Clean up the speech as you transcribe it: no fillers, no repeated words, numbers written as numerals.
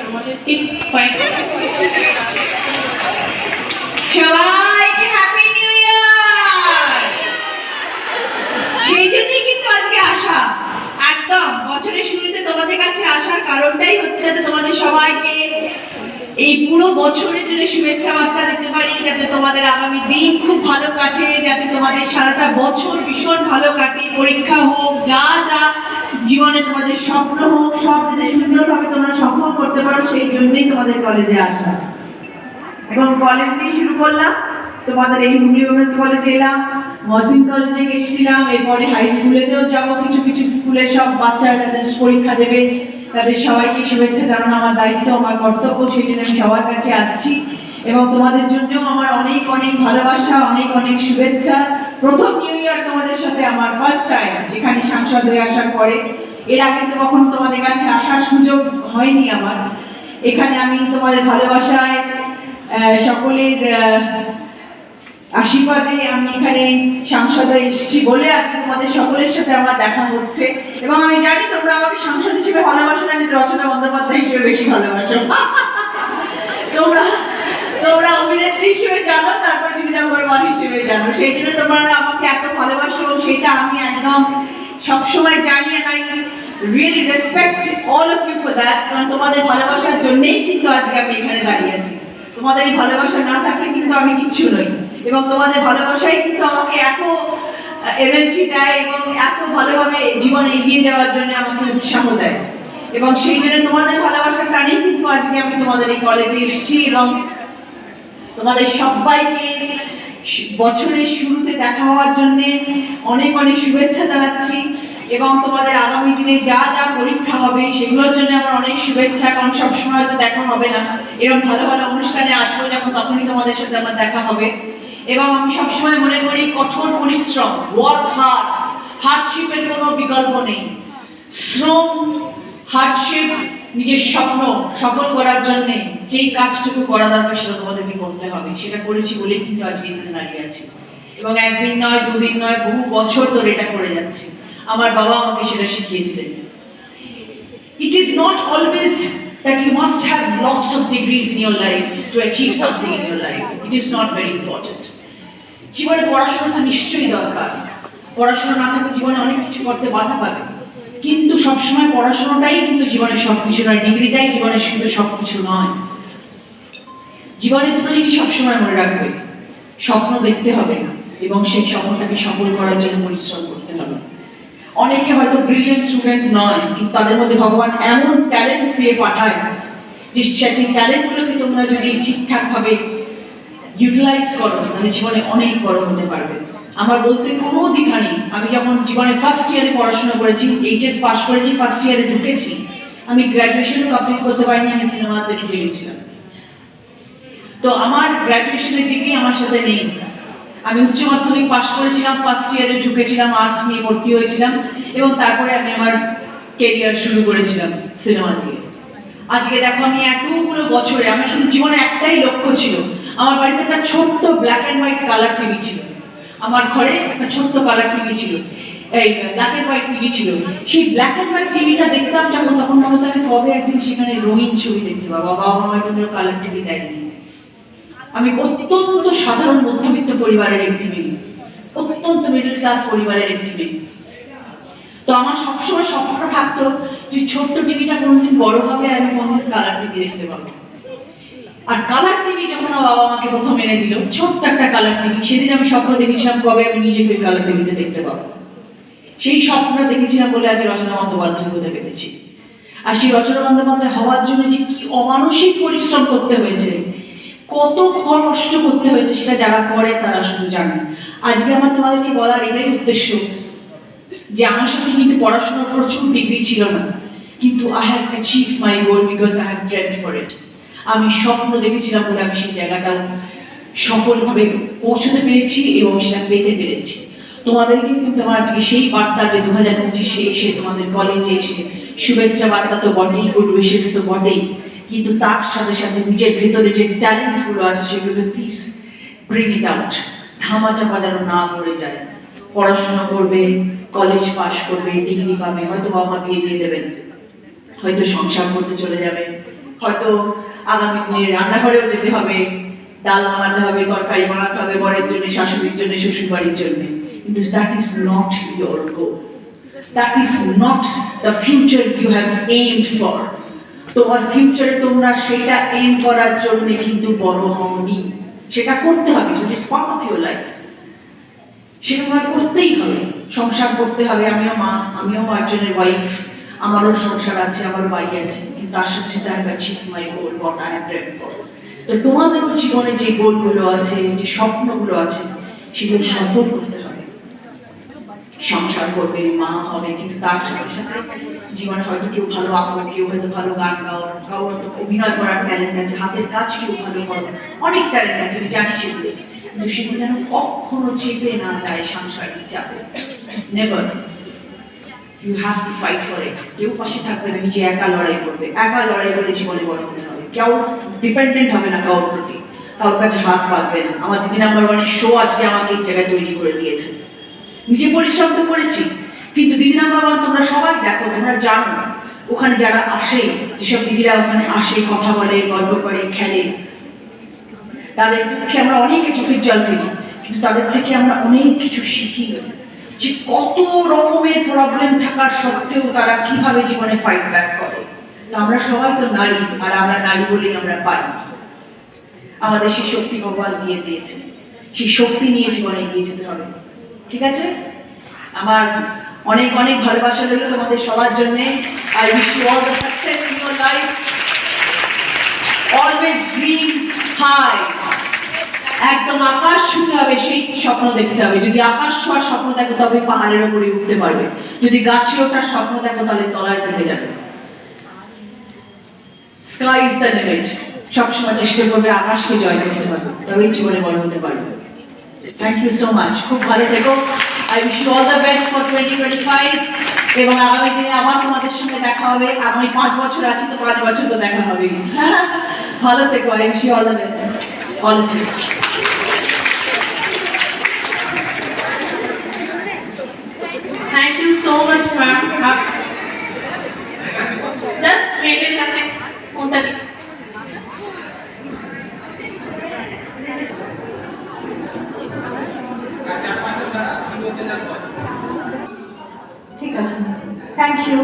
আমাদেরকে সবাইকে happy new year. সেই জন্যই কিন্তু আজকে আসা, একদম বছরের শুরুতে তোমাদের কাছে আসার কারণটাই হচ্ছে যাতে তোমাদের সবাইকে এই পুরো বছরের জন্য শুভেচ্ছা বার্তা দিতে পারি, যাতে তোমাদের আগামী দিন খুব ভালো কাটে, যাতে তোমাদের সারাটা বছর ভীষণ ভালো কাটে, পরীক্ষা হোক, যা যা জীবনে তোমাদের স্বপ্ন হোক, সব যাতে সুন্দরভাবে তোমরা সফল করতে পারো, সেই জন্যই তোমাদের কলেজে আসা। এবং কলেজ দিয়ে শুরু করলাম, তোমাদের এই হুগলি উমেন্স কলেজে এলাম, মহসিন কলেজে গেছিলাম, এরপরে হাই স্কুলেতেও যাবো, কিছু কিছু স্কুলে সব বাচ্চারা যাদের পরীক্ষা দেবে তাদের সবাইকে শুভেচ্ছা জানানো আমার দায়িত্ব, আমার কর্তব্য, সেই জন্য আমি সবার কাছে আসছি। এবং তোমাদের জন্যও আমার অনেক অনেক ভালোবাসা, অনেক অনেক শুভেচ্ছা। প্রথম নিউ ইয়ার তোমাদের সাথে আমার ফার্স্ট টাইম এখানে সাংসদ হয়ে আসার পরে। এর আগে তো কখনো তোমাদের কাছে আসার সুযোগ হয়নি আমার। এখানে আমি তোমাদের ভালোবাসায়, সকলের আশীর্বাদে আমি এখানে সাংসদ এসেছি বলে আজকে তোমাদের সকলের সাথে আমার দেখা হচ্ছে। এবং আমি জানি তোমরা আমাকে সাংসদ হিসেবে ভালোবাসো না, আমি রচনা বন্দ্যোপাধ্যায় হিসেবে বেশি ভালোবাসো। তোমরা তোমরা অভিনেত্রী হিসেবে জানো, তারপর দিদি বর্মন হিসেবে জানো, সেই জন্য তোমরা আমাকে এত ভালোবাসো, সেটা আমি একদম সবসময় জানি। আর really respect all of you for that, কারণ তোমাদের ভালোবাসার জন্যই কিন্তু আজকে আমি এখানে দাঁড়িয়ে আছি। তোমাদের এই ভালোবাসা না থাকলে কিন্তু আমি কিচ্ছু নই। এবং তোমাদের ভালোবাসাই কিন্তু আমাকে এত এনার্জি দেয় এবং এত ভালোভাবে জীবনে এগিয়ে যাওয়ার জন্য আমাকে উৎসাহ দেয়। এবং সেই জন্য তোমাদের ভালোবাসার টানেই কিন্তু আজকে আমি তোমাদের এই কলেজে এসেছি এবং তোমাদের সবাইকে বছরের শুরুতে দেখা হওয়ার জন্য অনেক অনেক শুভেচ্ছা জানাচ্ছি। এবং তোমাদের আগামী দিনে যা যা পরীক্ষা হবে সেগুলোর জন্য আমার অনেক শুভেচ্ছা, কারণ সবসময় হয়তো দেখা হবে না, এরকম ভালো ভালো অনুষ্ঠানে আসবো যখন, তখনই তোমাদের সাথে আমার দেখা হবে। এবং আমি সবসময় মনে করি কঠোর পরিশ্রম, ওয়ার্ক হার্ড, হার্ডশিপের কোনো বিকল্প নেই। শ্রম, হার্ডশিপ, নিজের স্বপ্ন সফল করার জন্য যেই কাজটুকু করা দরকার সেটা তোমাদেরকে করতে হবে। সেটা করেছি বলেই কিন্তু আজকে এখানে দাঁড়িয়ে আছি। এবং একদিন নয়, দুদিন নয়, বহু বছর ধরে এটা করে যাচ্ছি। আমার বাবা আমাকে সেটা শিখিয়েছিলেন। It is not always that you must have lots of degrees in your life to achieve something in your life. It is not very important. জীবনে পড়াশোনাটা নিশ্চয়ই দরকার, পড়াশোনা না থাকলে জীবনে অনেক কিছু করতে বাধা পাবে, কিন্তু সবসময় পড়াশোনাটাই কিন্তু জীবনের সবকিছু নয়, ডিগ্রিটাই জীবনের কিন্তু সবকিছু নয়। জীবনের দুটো জিনিস সবসময় মনে রাখবে, স্বপ্ন দেখতে হবে না এবং সেই স্বপ্নটাকে সফল করার জন্য পরিশ্রম করতে হবে। অনেকে হয়তো ব্রিলিয়েন্ট স্টুডেন্ট নয়, কিন্তু তাদের মধ্যে ভগবান এমন ট্যালেন্ট দিয়ে পাঠায় যে সেই ট্যালেন্টগুলোকে তোমরা যদি ঠিকঠাকভাবে ইউটিলাইজ করো তাহলে জীবনে অনেক বড় হতে পারবে। আমার বলতে কোনো দ্বিধা নেই, আমি যখন জীবনে ফার্স্ট ইয়ারে পড়াশোনা করেছি, এইচএস পাস করেছি, ফার্স্ট ইয়ারে ঢুকেছি, আমি গ্র্যাজুয়েশনও কমপ্লিট করতে পারিনি, আমি সিনেমাতে ঢুকে গেছিলাম। তো আমার গ্র্যাজুয়েশনের ডিগ্রি আমার সাথে নেই। আমি উচ্চ মাধ্যমিক পাস করেছিলাম, ফার্স্ট ইয়ারে ঢুকেছিলাম, আর্টস নিয়ে ভর্তি হয়েছিলাম এবং তারপরে আমি আমার কেরিয়ার শুরু করেছিলাম সিনেমা দিয়ে। আজকে দেখো আমি এতগুলো বছরে, আমার শুধু জীবনে একটাই লক্ষ্য ছিল, আমার বাড়িতে একটা ছোট্ট black and white colour TV ছিল, আমার ঘরে একটা ছোট্ট কালার টিভি ছিল, এই ব্ল্যাক অ্যান্ড হোয়াইট টিভি ছিল। সেই ব্ল্যাক অ্যান্ড হোয়াইট টিভিটা দেখতাম যখন, তখন মনে হতো আমি কবে একদিন সেখানে রঙিন ছবি দেখতে পাবো। বাবা মা হয়তো কালার টিভি দেয়নি। আমি অত্যন্ত সাধারণ মধ্যবিত্ত পরিবারের একটি মেয়ে, অত্যন্ত মিডল ক্লাস পরিবারের একটি মেয়ে। তো আমার সবসময় স্বপ্নটা থাকতো যে ছোট্ট টিভিটা কোনোদিন বড় হবে আর আমি কোনোদিন কালার টিভি দেখতে পাবো। আর কালার টিভি যখন আমার বাবা আমাকে প্রথম এনে দিল, ছোট্ট একটা কালার টিভি, সেদিন আমি স্বপ্ন দেখেছিলাম কবে আমি নিজেকে ওই কালার টিভিতে দেখতে পাবো। সেই স্বপ্নটা দেখেছিলাম বলে আজ রচনা বন্দ্যোপাধ্যায় হতে পেরেছি। আর সেই রচনা বন্দ্যোপাধ্যায় হওয়ার জন্য যে কি অমানসিক পরিশ্রম করতে হয়েছে, কত কষ্ট করতে হয়েছে, সেটা যারা করে তারা শুধু জানে। আজকে আমার তোমাদেরকে বলার এটাই উদ্দেশ্য যে আমার সাথে কিন্তু পড়াশোনার প্রচুর ডিগ্রি ছিল না, কিন্তু I have achieve my goal because I have dreamed for it. আমি স্বপ্ন দেখেছিলাম বলে আমি সেই জায়গাটা সফলভাবে পৌঁছতে পেরেছি এবং সেটা পেতে পেরেছি। তোমাদেরকে কিন্তু আমার আজকে সেই বার্তা যে 2025-এ এসে তোমাদের কলেজে এসে শুভেচ্ছা বার্তা তো বটেই, গুড উইশেস তো বটেই, কিন্তু তার সাথে সাথে নিজের ভেতরে যে ট্যালেন্টসগুলো আছে সেগুলো প্লিজ ব্রিং ইট আউট। ধামাচাপা যেন না পড়ে যায়। পড়াশোনা করবে, কলেজ পাশ করবে, ডিগ্রি পাবে, হয়তো বাবা মা বিয়ে দিয়ে দেবেন, হয়তো সংসার করতে চলে যাবে, হয়তো আগামী দিনে রান্নাঘরেও যেতে হবে, ডাল বানাতে হবে, তরকারি বানাতে হবে বরের জন্য, শাশুড়ির জন্য, শ্বশুর বাড়ির জন্য, কিন্তু that is not your goal, that is not the future you have aimed for. তোমার ফিউচারে তোমরা সেটা এম করার জন্য কিন্তু বড় হওনি, সেটা করতে হবে, সেটা is part of your life, সেটা তোমার করতেই হবে। সংসার করতে হবে, আমিও মা, আমিও একজনের ওয়াইফ, আমারও সংসার আছে, আমারও বাড়ি আছে, কিন্তু তার সাথে সাথে আমি achieve my goal, what I have dream for. তো তোমাদেরও জীবনে যে গোলগুলো আছে, যে স্বপ্নগুলো আছে, সেগুলো সফল করতে হবে। সংসার করবে, মা হবে, কিন্তু তার সাথে সাথে জীবনে হয়তো কেউ ভালো আঁকো, কেউ হয়তো ভালো গান গাও, কারোর হয়তো অভিনয় করার ট্যালেন্ট আছে, হাতের কাজ কেউ ভালো করো, অনেক ট্যালেন্ট আছে, আমি জানি সেগুলো, কিন্তু সেগুলো যেন কখনো চেপে না যায় সাংসারিক চাপে। Never, you have to fight for it. কেউ পাশে থাকবে না, নিজে একা লড়াই করবে, একা লড়াই করে জীবনে বড় হতে হবে। কেউ ডিপেন্ডেন্ট হবে না কারোর প্রতি, কারোর কাছে হাত পাতবে না। আমার দিদি নাম্বার ওয়ানের শো আজকে আমাকে এই জায়গায় তৈরি করে দিয়েছে। নিজে পরিশ্রম তো করেছি, কিন্তু দিদি নাম্বার ওয়ান তোমরা সবাই দেখো, তোমরা জানো ওখানে যারা আসে, যেসব দিদিরা ওখানে আসে, কথা বলে, গল্প করে, খেলে, তাদের পক্ষে আমরা অনেকে চোখের জল ফেলি, কিন্তু তাদের থেকে আমরা অনেক কিছু শিখি, যে কত রকমের প্রবলেম থাকার সত্ত্বেও তারা কিভাবে জীবনে ফাইট ব্যাক করে। তো আমরা সবাই তো নারী, আর আমরা নারী বলেই আমরা পাই। আমাদের সেই শক্তি ভগবান দিয়ে দিয়েছে, সেই শক্তি নিয়ে জীবনে এগিয়ে যেতে হবে। ঠিক আছে, আমার অনেক অনেক ভালোবাসা রইল তোমাদের সবার জন্য। I wish you all the success in your life. Always dream high, একদম আকাশ ছুঁতে হবে, সেই স্বপ্ন দেখতে হবে। যদি আকাশ ছোঁয়ার স্বপ্ন দেখো তবে পাহাড়ের উপরে উঠতে পারবে, যদি গাছে ওঠার স্বপ্ন দেখো তাহলে তলায় থেকে যাবে। Sky is the limit. সবসময় চেষ্টা করবে আকাশকে জয় করতে হবে, তবেই জীবনে বড় হতে পারবে। থ্যাংক ইউ সো মাচ, খুব ভালো থেকো। I wish you all the best for 2025, এবং আগামী দিনে আবার তোমাদের সঙ্গে দেখা হবে। আগামী 5 বছর আছি তো 5 বছর তো দেখা হবে। ভালো থেকো, I wish you all the best, all of you. Thank you so much, ma'am. Just wait a second. ঠিক আছে, থ্যাংক ইউ।